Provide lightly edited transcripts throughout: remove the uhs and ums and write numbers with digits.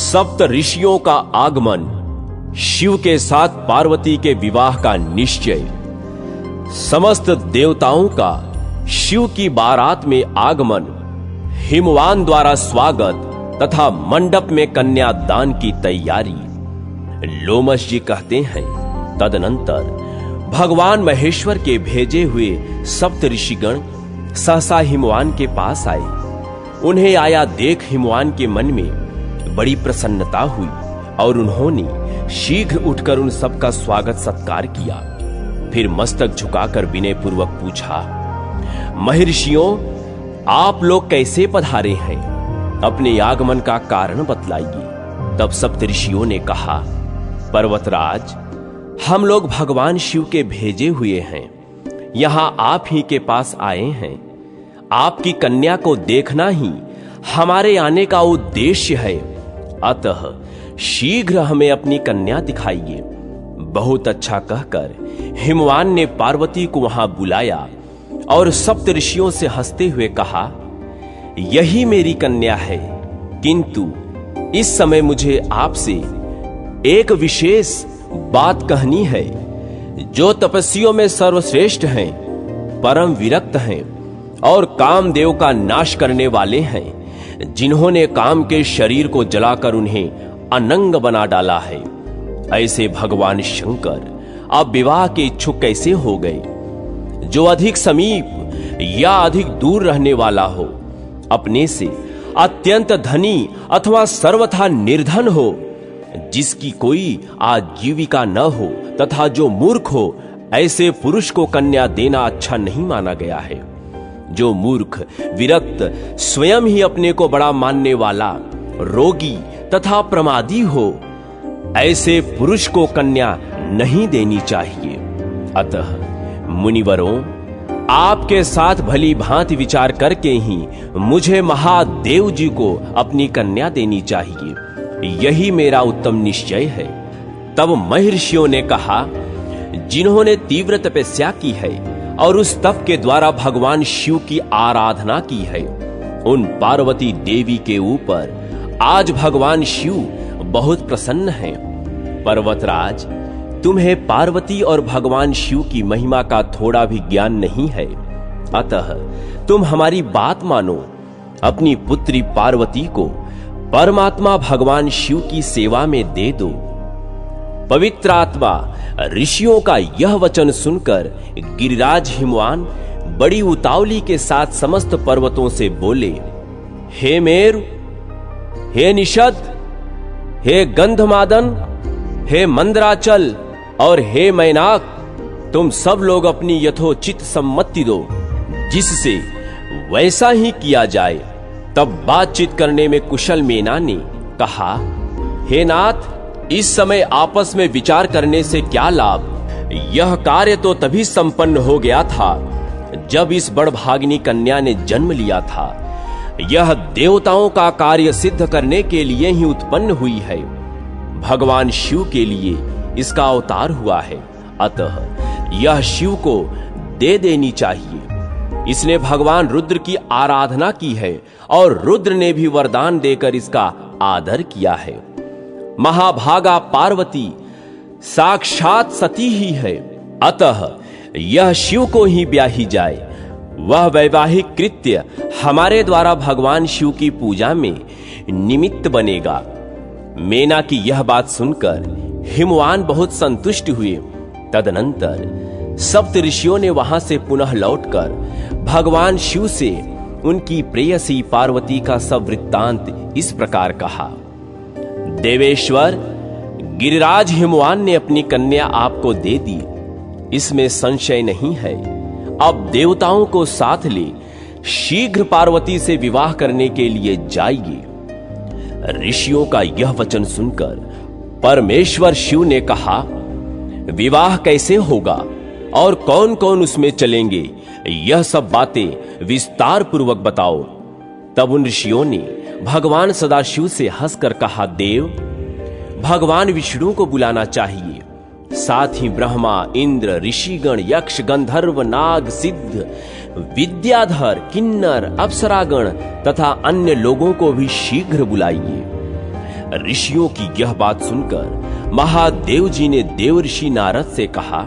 सप्त ऋषियों का आगमन, शिव के साथ पार्वती के विवाह का निश्चय, समस्त देवताओं का शिव की बारात में आगमन, हिमवान द्वारा स्वागत तथा मंडप में कन्यादान की तैयारी। लोमश जी कहते हैं, तदनंतर भगवान महेश्वर के भेजे हुए सप्त ऋषिगण सहसा हिमवान के पास आए। उन्हें आया देख हिमवान के मन में बड़ी प्रसन्नता हुई और उन्होंने शीघ्र उठकर उन सबका स्वागत सत्कार किया। फिर मस्तक झुकाकर विनय पूर्वक पूछा, महर्षियों, आप लोग कैसे पधारे हैं? अपने आगमन का कारण बतलाइए। तब सप्त ऋषियों ने कहा, पर्वतराज, हम लोग भगवान शिव के भेजे हुए हैं, यहां आप ही के पास आए हैं। आपकी कन्या को देखना ही हमारे आने का उद्देश्य है, अतः शीघ्र हमें अपनी कन्या दिखाइए। बहुत अच्छा कहकर हिमवान ने पार्वती को वहां बुलाया और सप्त ऋषियों से हंसते हुए कहा, यही मेरी कन्या है, किंतु इस समय मुझे आपसे एक विशेष बात कहनी है। जो तपस्वियों में सर्वश्रेष्ठ हैं, परम विरक्त हैं और कामदेव का नाश करने वाले हैं, जिन्होंने काम के शरीर को जलाकर उन्हें अनंग बना डाला है, ऐसे भगवान शंकर अब विवाह के इच्छुक कैसे हो गए? जो अधिक समीप या अधिक दूर रहने वाला हो, अपने से अत्यंत धनी अथवा सर्वथा निर्धन हो, जिसकी कोई आजीविका न हो तथा जो मूर्ख हो, ऐसे पुरुष को कन्या देना अच्छा नहीं माना गया है। जो मूर्ख, विरक्त, स्वयं ही अपने को बड़ा मानने वाला, रोगी तथा प्रमादी हो, ऐसे पुरुष को कन्या नहीं देनी चाहिए। अतः मुनिवरों, आपके साथ भली भांति विचार करके ही मुझे महादेव जी को अपनी कन्या देनी चाहिए, यही मेरा उत्तम निश्चय है। तब महर्षियों ने कहा, जिन्होंने तीव्र तपस्या की है और उस तप के द्वारा भगवान शिव की आराधना की है, उन पार्वती देवी के ऊपर आज भगवान शिव बहुत प्रसन्न हैं। पर्वतराज, तुम्हें पार्वती और भगवान शिव की महिमा का थोड़ा भी ज्ञान नहीं है, अतः तुम हमारी बात मानो। अपनी पुत्री पार्वती को परमात्मा भगवान शिव की सेवा में दे दो। पवित्र आत्मा ऋषियों का यह वचन सुनकर गिरिराज हिमवान बड़ी उतावली के साथ समस्त पर्वतों से बोले, हे मेरु, हे निषद, हे गंधमादन, हे मंदराचल और हे मैनाक, तुम सब लोग अपनी यथोचित सम्मति दो, जिससे वैसा ही किया जाए। तब बातचीत करने में कुशल मेना ने कहा, हे नाथ, इस समय आपस में विचार करने से क्या लाभ? यह कार्य तो तभी संपन्न हो गया था जब इस बड़भागिनी कन्या ने जन्म लिया था। यह देवताओं का कार्य सिद्ध करने के लिए ही उत्पन्न हुई है। भगवान शिव के लिए इसका अवतार हुआ है, अतः यह शिव को दे देनी चाहिए। इसने भगवान रुद्र की आराधना की है और रुद्र ने भी वरदान देकर इसका आदर किया है। महाभागा पार्वती साक्षात सती ही है, अतः यह शिव को ही ब्याही जाए। वह वैवाहिक कृत्य हमारे द्वारा भगवान शिव की पूजा में निमित्त बनेगा। मेना की यह बात सुनकर हिमवान बहुत संतुष्ट हुए। तदनंतर सप्त ऋषियों ने वहां से पुनः लौटकर भगवान शिव से उनकी प्रेयसी पार्वती का सब वृत्तांत इस प्रकार कहा, देवेश्वर, गिरिराज हिमवान ने अपनी कन्या आपको दे दी, इसमें संशय नहीं है। अब देवताओं को साथ ले शीघ्र पार्वती से विवाह करने के लिए जाइए। ऋषियों का यह वचन सुनकर परमेश्वर शिव ने कहा, विवाह कैसे होगा और कौन कौन उसमें चलेंगे, यह सब बातें विस्तार पूर्वक बताओ। तब उन ऋषियों ने भगवान सदाशिव से हंसकर कहा, देव, भगवान विष्णु को बुलाना चाहिए, साथ ही ब्रह्मा, इंद्र, ऋषिगण, यक्ष, गंधर्व, नाग, सिद्ध, विद्याधर, किन्नर, अप्सरागण तथा अन्य लोगों को भी शीघ्र बुलाइए। ऋषियों की यह बात सुनकर महादेव जी ने देवर्षि नारद से कहा,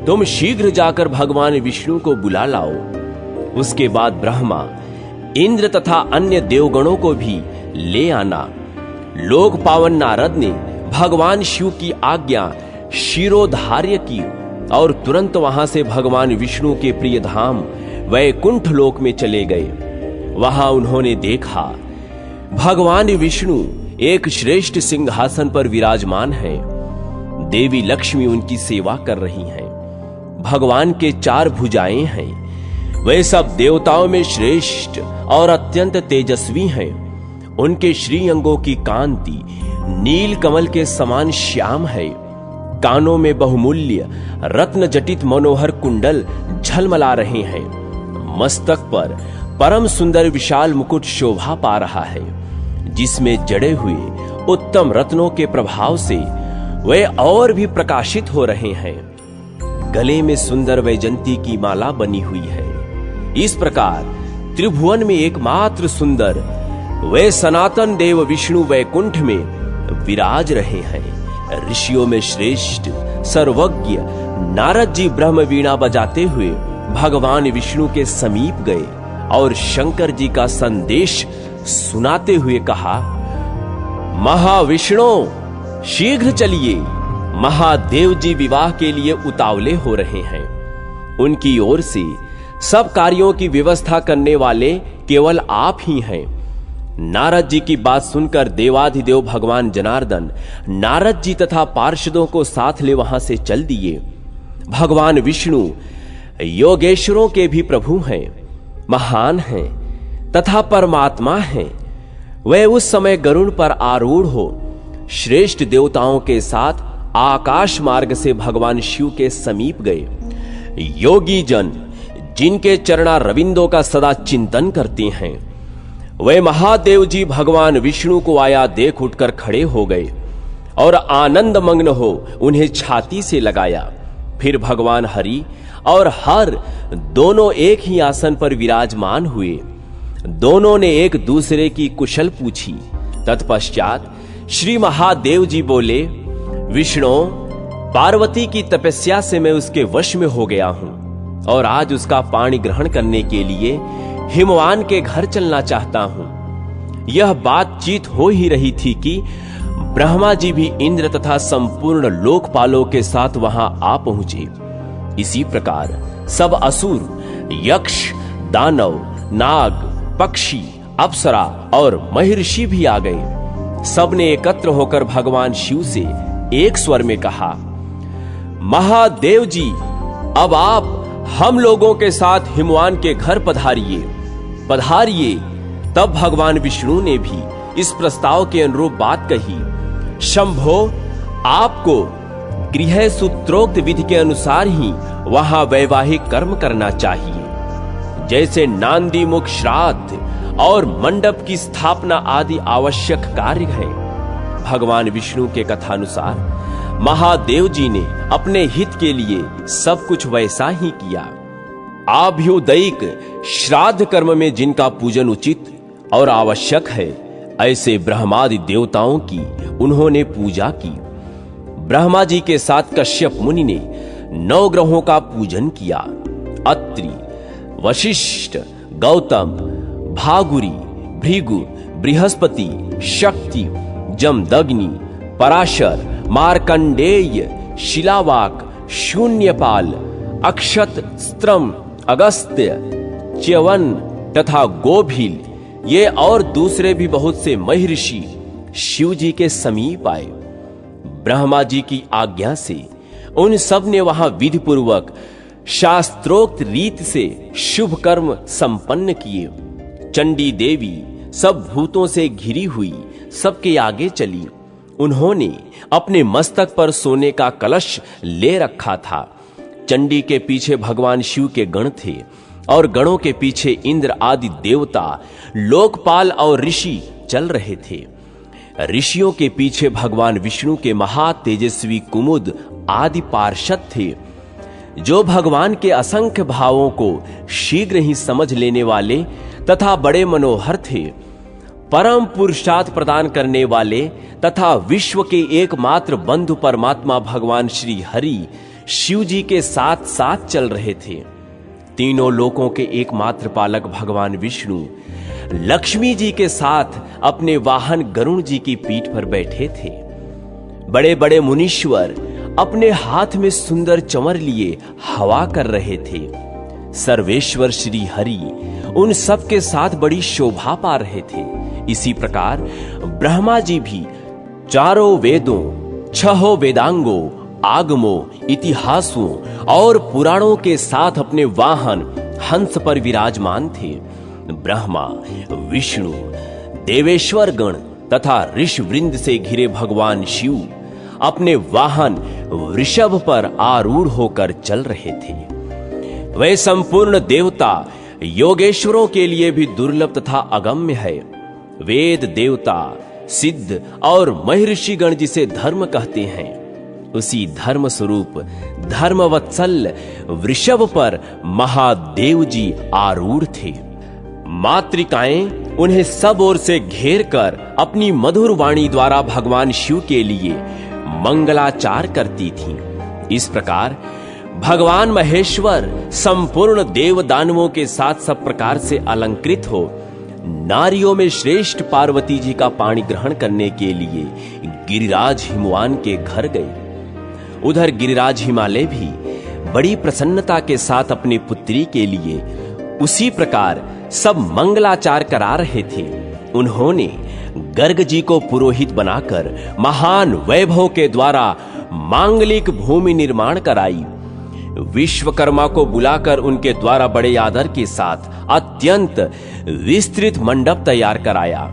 तुम शीघ्र जाकर भगवान विष्णु को बुला लाओ। उसके बाद ब्रह्मा, इंद्र तथा अन्य देवगणों को भी ले आना। लोक पावन नारद ने भगवान शिव की आज्ञा शिरोधार्य की और तुरंत वहां से भगवान विष्णु के प्रिय धाम वैकुंठ लोक में चले गए। वहां उन्होंने देखा भगवान विष्णु एक श्रेष्ठ सिंहासन पर विराजमान है। देवी लक्ष्मी उनकी सेवा कर रही हैं। भगवान के 4 भुजाएं हैं। वे सब देवताओं में श्रेष्ठ और अत्यंत तेजस्वी हैं। उनके श्रीअंगों की कांति नील कमल के समान श्याम है। कानों में बहुमूल्य रत्न जटित मनोहर कुंडल झलमला रहे हैं। मस्तक पर परम सुंदर विशाल मुकुट शोभा पा रहा है, जिसमें जड़े हुए उत्तम रत्नों के प्रभाव से वे और भी प्रकाशित हो रहे हैं। गले में सुंदर वैजंती की माला बनी हुई है। इस प्रकार त्रिभुवन में एकमात्र सुंदर वे सनातन देव विष्णु वैकुंठ में विराज रहे हैं। ऋषियों में श्रेष्ठ सर्वज्ञ नारद जी ब्रह्म वीणा बजाते हुए भगवान विष्णु के समीप गए और शंकर जी का संदेश सुनाते हुए कहा, महाविष्णु शीघ्र चलिए, महादेव जी विवाह के लिए उतावले हो रहे हैं। उनकी ओर से सब कार्यों की व्यवस्था करने वाले केवल आप ही हैं। नारद जी की बात सुनकर देवाधिदेव भगवान जनार्दन नारद जी तथा पार्षदों को साथ ले वहां से चल दिए। भगवान विष्णु योगेश्वरों के भी प्रभु हैं, महान हैं तथा परमात्मा हैं। वे उस समय गरुड़ पर आरूढ़ हो श्रेष्ठ देवताओं के साथ आकाश मार्ग से भगवान शिव के समीप गए। योगी जन जिनके चरणा रविंदों का सदा चिंतन करते हैं, वे महादेव जी भगवान विष्णु को आया देख उठकर खड़े हो गए और आनंद मग्न हो उन्हें छाती से लगाया। फिर भगवान हरि और हर दोनों एक ही आसन पर विराजमान हुए। दोनों ने एक दूसरे की कुशल पूछी। तत्पश्चात श्री महादेव जी बोले, विष्णु, पार्वती की तपस्या से मैं उसके वश में हो गया हूं और आज उसका पाणी ग्रहण करने के लिए हिमवान के घर चलना चाहता हूं। यह बातचीत हो ही रही थी कि ब्रह्मा जी भी इंद्र तथा संपूर्ण लोकपालों के साथ वहां आ पहुंचे। इसी प्रकार सब असुर, यक्ष, दानव, नाग, पक्षी, अप्सरा और महर्षि भी आ गए। सबने एकत्र होकर भगवान शिव से एक स्वर में कहा, महादेव जी, अब आप हम लोगों के साथ हिमवान के घर पधारिए। तब भगवान विष्णु ने भी इस प्रस्ताव के अनुरूप बात कही। शंभो, आपको गृह सूत्रोक्त विधि के अनुसार ही वहां वैवाहिक कर्म करना चाहिए। जैसे नांदी मुख श्राद्ध और मंडप की स्थापना आदि आवश्यक कार्य हैं। भगवान विष्णु के कथानुसार महादेव जी ने अपने हित के लिए सब कुछ वैसा ही किया। आभ्युदयिक श्राद्ध कर्म में जिनका पूजन उचित और आवश्यक है, ऐसे ब्रह्मादि देवताओं की उन्होंने पूजा की। ब्रह्मा जी के साथ कश्यप मुनि ने 9 ग्रहों का पूजन किया। अत्रि, वशिष्ठ, गौतम, भागुरी, भृगु, बृहस्पति, शक्ति, जमदग्नि, पराशर, मार्कंडेय, शिलावाक, शून्यपाल, अक्षत, स्त्रम, अगस्त्य, च्यवन तथा गोभिल, ये और दूसरे भी बहुत से महर्षि शिव जी के समीप आए। ब्रह्मा जी की आज्ञा से उन सब ने वहां विधि पूर्वक शास्त्रोक्त रीत से शुभ कर्म संपन्न किए। चंडी देवी सब भूतों से घिरी हुई सबके आगे चली। उन्होंने अपने मस्तक पर सोने का कलश ले रखा था। चंडी के पीछे भगवान शिव के गण थे और गणों के पीछे इंद्र आदि देवता, लोकपाल और ऋषि चल रहे थे। ऋषियों के पीछे भगवान विष्णु के महा तेजस्वी कुमुद आदि पार्षद थे, जो भगवान के असंख्य भावों को शीघ्र ही समझ लेने वाले तथा बड़े मनोहर थे। परम पुरुषार्थ प्रदान करने वाले तथा विश्व के एकमात्र बंधु परमात्मा भगवान श्री हरि शिव जी के साथ साथ चल रहे थे। तीनों लोकों के एकमात्र पालक भगवान विष्णु लक्ष्मी जी के साथ अपने वाहन गरुण जी की पीठ पर बैठे थे। बड़े बड़े मुनीश्वर अपने हाथ में सुंदर चंवर लिए हवा कर रहे थे। सर्वेश्वर श्री हरि उन सब के साथ बड़ी शोभा पा रहे थे। इसी प्रकार ब्रह्मा जी भी चारों वेदों, छहों वेदांगों, आगमों, इतिहासों और पुराणों के साथ अपने वाहन हंस पर विराजमान थे। ब्रह्मा, विष्णु, देवेश्वर गण तथा ऋषि वृंद से घिरे भगवान शिव अपने वाहन वृषभ पर आरूढ़ होकर चल रहे थे। वे संपूर्ण देवता योगेश्वरों के लिए भी दुर्लभ तथा अगम्य है। वेद देवता, सिद्ध और महर्षिगण जिसे धर्म कहते हैं, उसी धर्म स्वरूप धर्मवत्सल वृषभ पर महादेव जी आरूढ़ थे। मातृकाएं उन्हें सब ओर से घेर कर अपनी मधुर वाणी द्वारा भगवान शिव के लिए मंगलाचार करती थीं। इस प्रकार भगवान महेश्वर संपूर्ण देव दानवों के साथ सब प्रकार से अलंकृत हो नारियों में श्रेष्ठ पार्वती जी का पाणी ग्रहण करने के लिए गिरिराज हिमवान के घर गए। उधर गिरिराज हिमालय भी बड़ी प्रसन्नता के साथ अपनी पुत्री के लिए उसी प्रकार सब मंगलाचार करा रहे थे। उन्होंने गर्ग जी को पुरोहित बनाकर महान वैभव के द्वारा मांगलिक भूमि निर्माण कराई। विश्वकर्मा को बुलाकर उनके द्वारा बड़े आदर के साथ अत्यंत विस्तृत मंडप तैयार कराया,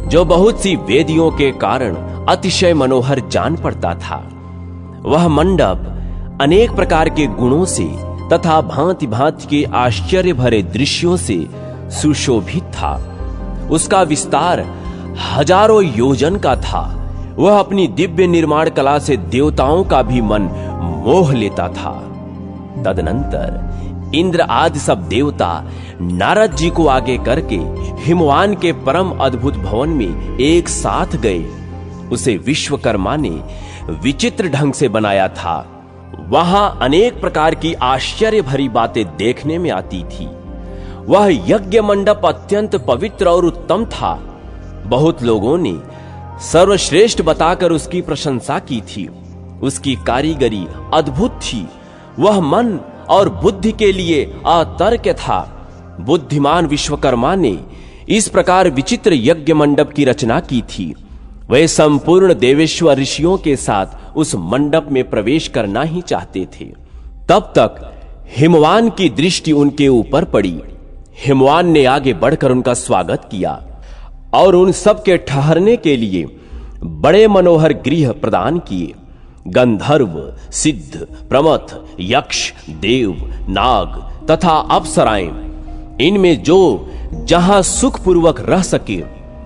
जो बहुत सी वेदियों के कारण अतिशय मनोहर जान पड़ता था। वह मंडप अनेक प्रकार के गुणों से तथा भांति भांति के आश्चर्य भरे दृश्यों से सुशोभित था। उसका विस्तार हजारों योजन का था। वह अपनी दिव्य निर्माण कला से देवताओं का भी मन मोह लेता था। तदनंतर इंद्र आदि सब देवता नारद जी को आगे करके हिमवान के परम अद्भुत भवन में एक साथ गए। उसे विश्वकर्मा ने विचित्र ढंग से बनाया था। वहां अनेक प्रकार की आश्चर्य भरी बातें देखने में आती थी। वह यज्ञ मंडप अत्यंत पवित्र और उत्तम था। बहुत लोगों ने सर्वश्रेष्ठ बताकर उसकी प्रशंसा की थी। उसकी कारीगरी अद्भुत थी। वह मन और बुद्धि के लिए अतर्क था। बुद्धिमान विश्वकर्मा ने इस प्रकार विचित्र यज्ञ मंडप की रचना की थी। वे संपूर्ण देवेश्वर ऋषियों के साथ उस मंडप में प्रवेश करना ही चाहते थे। तब तक हिमवान की दृष्टि उनके ऊपर पड़ी। हिमवान ने आगे बढ़कर उनका स्वागत किया और उन सब के ठहरने के लिए बड़े मनोहर गृह प्रदान किए। गंधर्व, सिद्ध, प्रमथ, यक्ष, देव, नाग तथा अप्सराएं, इनमें जो जहां सुखपूर्वक रह सके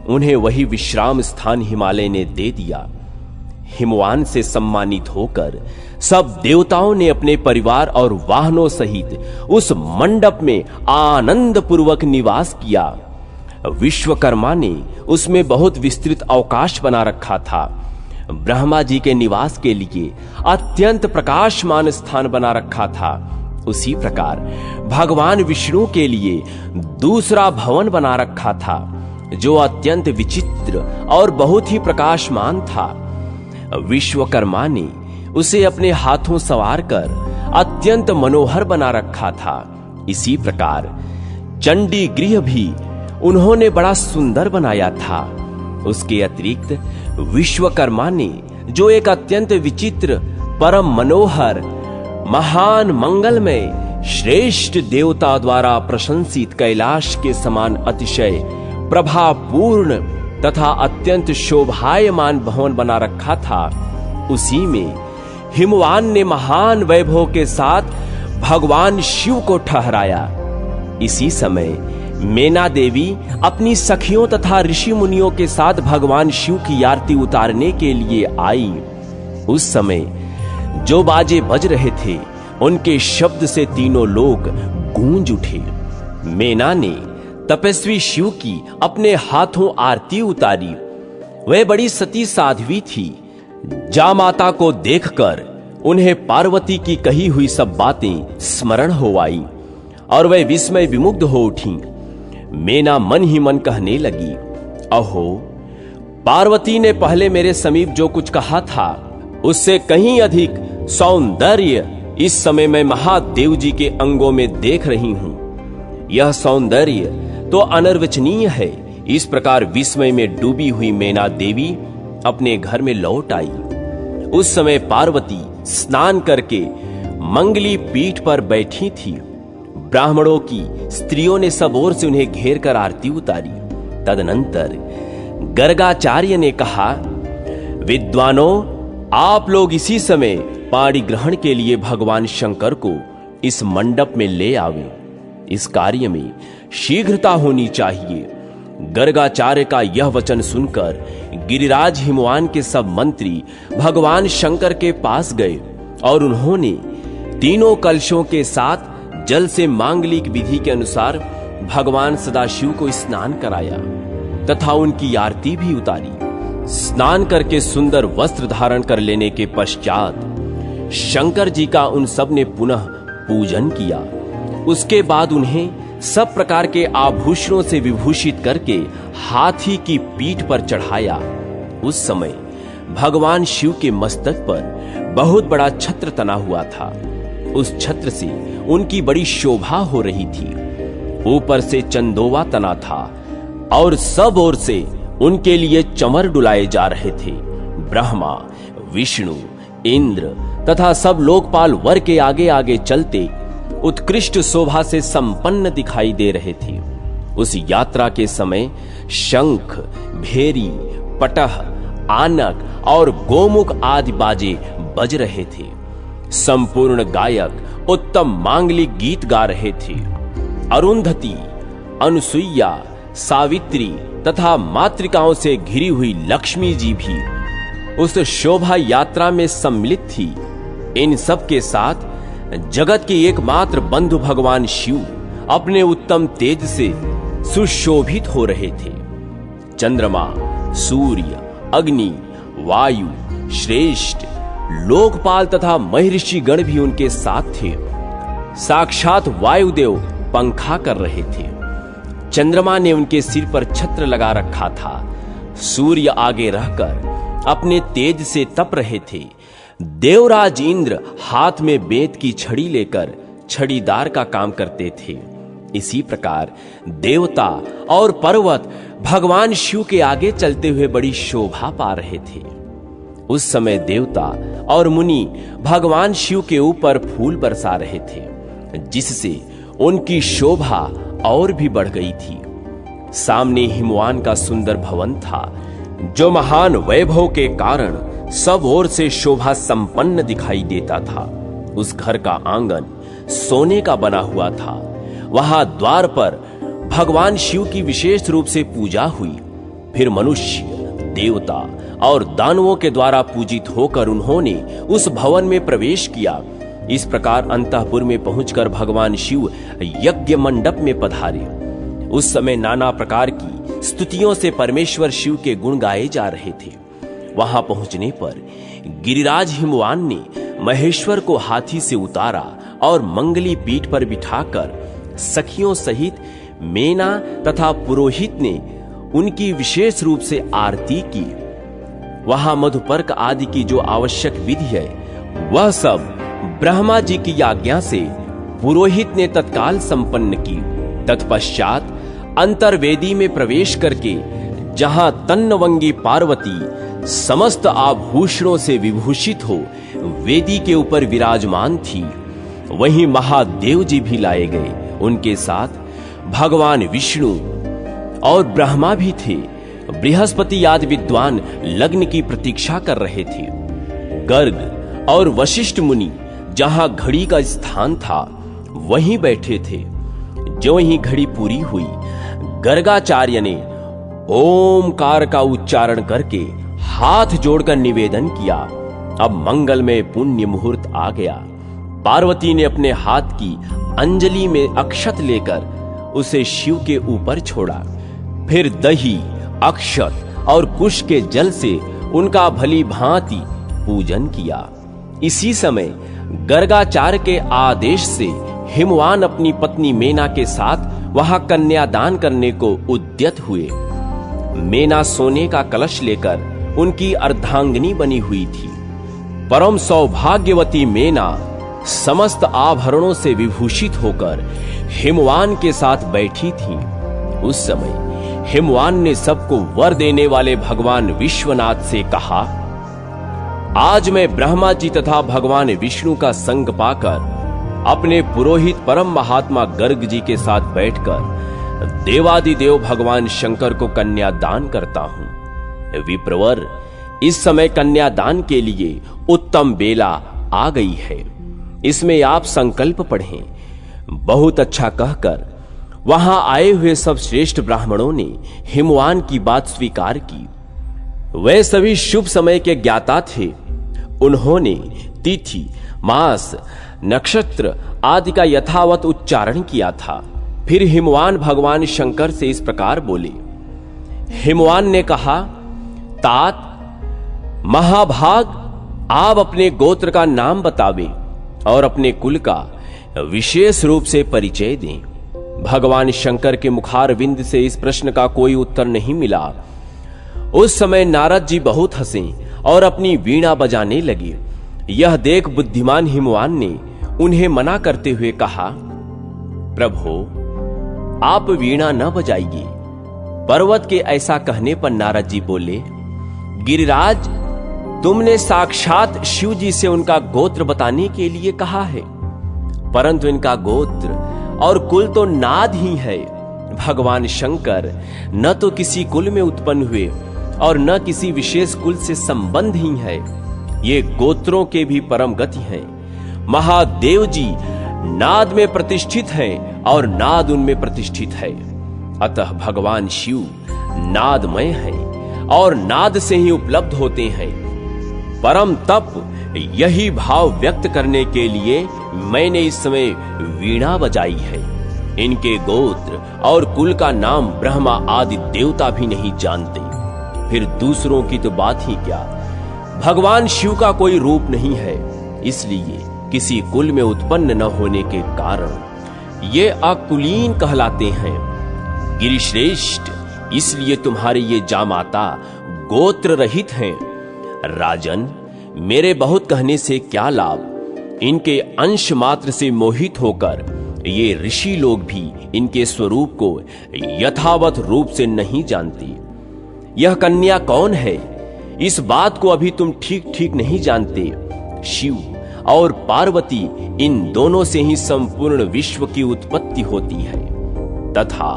उन्हें वही विश्राम स्थान हिमालय ने दे दिया। हिमवान से सम्मानित होकर सब देवताओं ने अपने परिवार और वाहनों सहित उस मंडप में आनंद पूर्वक निवास किया। विश्वकर्मा ने उसमें बहुत विस्तृत अवकाश बना रखा था। ब्रह्मा जी के निवास के लिए अत्यंत प्रकाशमान स्थान बना रखा था। उसी प्रकार भगवान विष्णु के लिए दूसरा भवन बना रखा था, जो अत्यंत विचित्र और बहुत ही प्रकाशमान था। विश्वकर्मा ने उसे अपने हाथों सवार कर अत्यंत मनोहर बना रखा था। इसी प्रकार चंडी गृह भी उन्होंने बड़ा सुंदर बनाया था। उसके अतिरिक्त विश्वकर्मा ने जो एक अत्यंत विचित्र, परम मनोहर, महान, मंगलमय, श्रेष्ठ देवता द्वारा प्रशंसित कैलाश के समान अतिशय प्रभापूर्ण तथा अत्यंत शोभायमान भवन बना रखा था, उसी में हिमवान ने महान वैभव के साथ भगवान शिव को ठहराया। इसी समय मेना देवी अपनी सखियों तथा ऋषि मुनियों के साथ भगवान शिव की आरती उतारने के लिए आई। उस समय जो बाजे बज रहे थे, उनके शब्द से तीनों लोग गूंज उठे। मेना ने तपस्वी शिव की अपने हाथों आरती उतारी। वह बड़ी सती साध्वी थी। जामाता को देखकर उन्हें पार्वती की कही हुई सब बातें स्मरण हो आई और वह विस्मय विमुग्ध हो उठी। मेना मन ही मन कहने लगी, अहो, पार्वती ने पहले मेरे समीप जो कुछ कहा था उससे कहीं अधिक सौंदर्य इस समय मैं महादेव जी के अंगों में देख रही हूं। यह सौंदर्य तो अनिर्वचनीय है। इस प्रकार विस्मय में डूबी हुई मेना देवी अपने घर में लौट आई। उस समय पार्वती स्नान करके मंगली पीठ पर बैठी थी। ब्राह्मणों की स्त्रियों ने सब ओर से उन्हें घेर कर आरती उतारी। तदनंतर गर्गाचार्य ने कहा, विद्वानों, आप लोग इसी समय पाणी ग्रहण के लिए भगवान शंकर को इस मंडप में ले आवे। इस कार्य में शीघ्रता होनी चाहिए। गर्गाचार्य का यह वचन सुनकर गिरिराज हिमवान के सब मंत्री भगवान शंकर के पास गए और उन्होंने तीनों कलशों के साथ जल से मांगलिक विधि के अनुसार भगवान सदाशिव को स्नान कराया तथा उनकी आरती भी उतारी। स्नान करके सुंदर वस्त्र धारण कर लेने के पश्चात शंकर जी का उन सब ने पुनः पूजन किया। उसके बाद उन्हें सब प्रकार के आभूषणों से विभूषित करके हाथी की पीठ पर चढ़ाया। उस समय भगवान शिव के मस्तक पर बहुत बड़ा छत्र तना हुआ था। उस छत्र से उनकी बड़ी शोभा हो रही थी। ऊपर से चंदोवा तना था और सब ओर से उनके लिए चमर डुलाए जा रहे थे। ब्रह्मा, विष्णु, इंद्र तथा सब लोकपाल वर के आगे आगे चलते उत्कृष्ट शोभा से संपन्न दिखाई दे रहे थे। उस यात्रा के समय शंख, भेरी, पटह, आनक और गोमुख आदि बाजे बज रहे थे। संपूर्ण गायक उत्तम मांगलिक गीत गा रहे थे। अरुंधति, अनुसुईया, सावित्री तथा मातृकाओं से घिरी हुई लक्ष्मी जी भी उस शोभा यात्रा में सम्मिलित थी। इन सब के साथ जगत के एकमात्र बंधु भगवान शिव अपने उत्तम तेज से सुशोभित हो रहे थे। चंद्रमा, सूर्य, अग्नि, वायु, श्रेष्ठ, लोकपाल तथा महर्षि गण भी उनके साथ थे। साक्षात वायुदेव पंखा कर रहे थे। चंद्रमा ने उनके सिर पर छत्र लगा रखा था। सूर्य आगे रहकर अपने तेज से तप रहे थे। देवराज इंद्र हाथ में बेंत की छड़ी लेकर छड़ीदार का काम करते थे। इसी प्रकार देवता और पर्वत भगवान शिव के आगे चलते हुए बड़ी शोभा पा रहे थे। उस समय देवता और मुनि भगवान शिव के ऊपर फूल बरसा रहे थे, जिससे उनकी शोभा और भी बढ़ गई थी। सामने हिमवान का सुंदर भवन था, जो महान वैभव के कारण सब ओर से शोभा संपन्न दिखाई देता था। उस घर का आंगन सोने का बना हुआ था। वहां द्वार पर भगवान शिव की विशेष रूप से पूजा हुई। फिर मनुष्य, देवता और दानवों के द्वारा पूजित होकर उन्होंने उस भवन में प्रवेश किया। इस प्रकार अंतःपुर में पहुंचकर भगवान शिव यज्ञ मंडप में पधारे। उस समय नाना प्रकार की स्तुतियों से परमेश्वर शिव के गुण गाए जा रहे थे। वहां पहुंचने पर गिरिराज हिमवान ने महेश्वर को हाथी से उतारा और मंगली पीठ पर बिठाकर सखियों सहित मेना तथा पुरोहित ने उनकी विशेष रूप से आरती की। वहां मधुपर्क आदि की जो आवश्यक विधि है वह सब ब्रह्मा जी की आज्ञा से पुरोहित ने तत्काल संपन्न की। तत्पश्चात अंतर्वेदी में प्रवेश करके जहां तन्नवंगी पार्वती समस्त आभूषणों से विभूषित हो वेदी के ऊपर विराजमान थी, वहीं महादेव जी भी लाए गए। उनके साथ भगवान विष्णु और ब्रह्मा भी थे। बृहस्पति आदि विद्वान लग्न की प्रतीक्षा कर रहे थे। गर्ग और वशिष्ठ मुनि जहां घड़ी का स्थान था वहीं बैठे थे। जो ही घड़ी पूरी हुई, गर्गाचार्य ने ओमकार का उच्चारण करके हाथ जोड़कर निवेदन किया, अब मंगलमय पुण्य मुहूर्त आ गया। पार्वती ने अपने हाथ की अंजलि में अक्षत लेकर उसे शिव के ऊपर छोड़ा। फिर दही, अक्षत और कुश के जल से उनका भली भांति पूजन किया। इसी समय गर्गाचार्य के आदेश से हिमवान अपनी पत्नी मेना के साथ वहां कन्यादान करने को उद्यत हुए। मेना सोने का कलश लेकर उनकी अर्धांगिनी बनी हुई थी। परम सौभाग्यवती मेना समस्त आभरणों से विभूषित होकर हिमवान के साथ बैठी थी। उस समय हिमवान ने सबको वर देने वाले भगवान विश्वनाथ से कहा, आज मैं ब्रह्मा जी तथा भगवान विष्णु का संग पाकर अपने पुरोहित परम महात्मा गर्ग जी के साथ बैठकर देवादिदेव भगवान शंकर को कन्यादान करता हूं। विप्रवर, इस समय कन्यादान के लिए उत्तम बेला आ गई है, इसमें आप संकल्प पढ़ें। बहुत अच्छा कहकर वहां आए हुए सब श्रेष्ठ ब्राह्मणों ने हिमवान की बात स्वीकार की। वे सभी शुभ समय के ज्ञाता थे। उन्होंने तिथि, मास, नक्षत्र आदि का यथावत उच्चारण किया था। फिर हिमवान भगवान शंकर से इस प्रकार बोले। हिमवान ने कहा, तात, महाभाग, आप अपने गोत्र का नाम बतावें और अपने कुल का विशेष रूप से परिचय दें। भगवान शंकर के मुखारविंद से इस प्रश्न का कोई उत्तर नहीं मिला। उस समय नारद जी बहुत हंसे और अपनी वीणा बजाने लगे। यह देख बुद्धिमान हिमवान ने उन्हें मना करते हुए कहा, प्रभु, आप वीणा न बजाइए। पर्वत के ऐसा कहने पर नारद जी बोले, गिरिराज, तुमने साक्षात शिव जी से उनका गोत्र बताने के लिए कहा है, परंतु इनका गोत्र और कुल तो नाद ही है। भगवान शंकर न तो किसी कुल में उत्पन्न हुए और न किसी विशेष कुल से संबंध ही है। ये गोत्रों के भी परम गति हैं। महादेव जी नाद में प्रतिष्ठित हैं और नाद उनमें प्रतिष्ठित है। अतः भगवान शिव नादमय हैं और नाद से ही उपलब्ध होते हैं। परम तप यही भाव व्यक्त करने के लिए मैंने इस समय वीणा बजाई है। इनके गोत्र और कुल का नाम ब्रह्मा आदि देवता भी नहीं जानते, फिर दूसरों की तो बात ही क्या। भगवान शिव का कोई रूप नहीं है, इसलिए किसी कुल में उत्पन्न न होने के कारण ये अकुलीन कहलाते हैं। गिरिश्रेष्ठ, इसलिए तुम्हारे ये जामाता गोत्र रहित हैं। राजन, मेरे बहुत कहने से क्या लाभ। इनके अंश मात्र से मोहित होकर ये ऋषि लोग भी इनके स्वरूप को यथावत रूप से नहीं जानती। यह कन्या कौन है, इस बात को अभी तुम ठीक ठीक नहीं जानते। शिव और पार्वती, इन दोनों से ही संपूर्ण विश्व की उत्पत्ति होती है तथा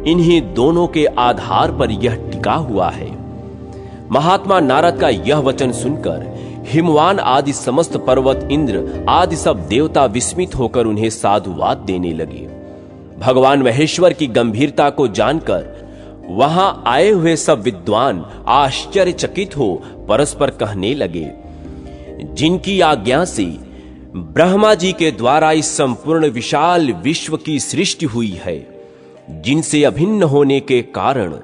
इन्हीं दोनों के आधार पर यह टिका हुआ है। महात्मा नारद का यह वचन सुनकर हिमवान आदि समस्त पर्वत, इंद्र आदि सब देवता विस्मित होकर उन्हें साधुवाद देने लगे। भगवान महेश्वर की गंभीरता को जानकर वहां आए हुए सब विद्वान आश्चर्यचकित हो परस्पर कहने लगे, जिनकी आज्ञा से ब्रह्मा जी के द्वारा इस संपूर्ण विशाल विश्व की सृष्टि हुई है, जिनसे अभिन्न होने के कारण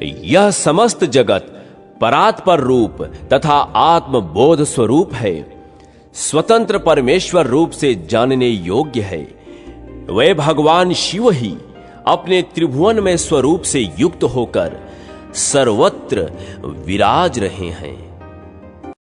यह समस्त जगत परात्पर रूप तथा आत्मबोध स्वरूप है, स्वतंत्र परमेश्वर रूप से जानने योग्य है। वे भगवान शिव ही अपने त्रिभुवन में स्वरूप से युक्त होकर सर्वत्र विराज रहे हैं।